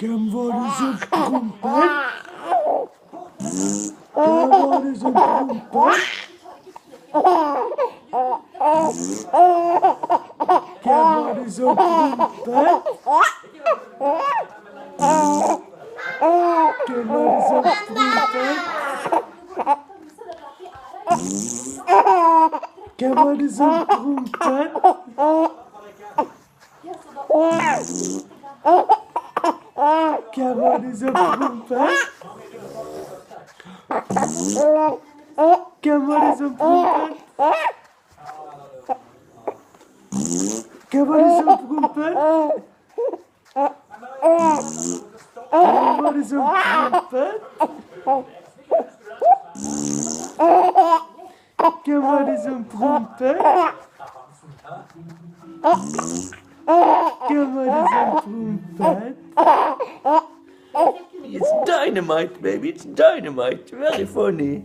Ken wat is een trompet? Ken wat is een trompet? Ken wat is een trompet? Ken wat is een trompet? Ken wat is een trompet? Ken wat is een trompet? Ken wat is een trompet? Ken wat is een trompet? Ken wat is een trompet? Ken wat is een trompet? Ken wat is een trompet? It's dynamite, baby. It's dynamite. Very funny.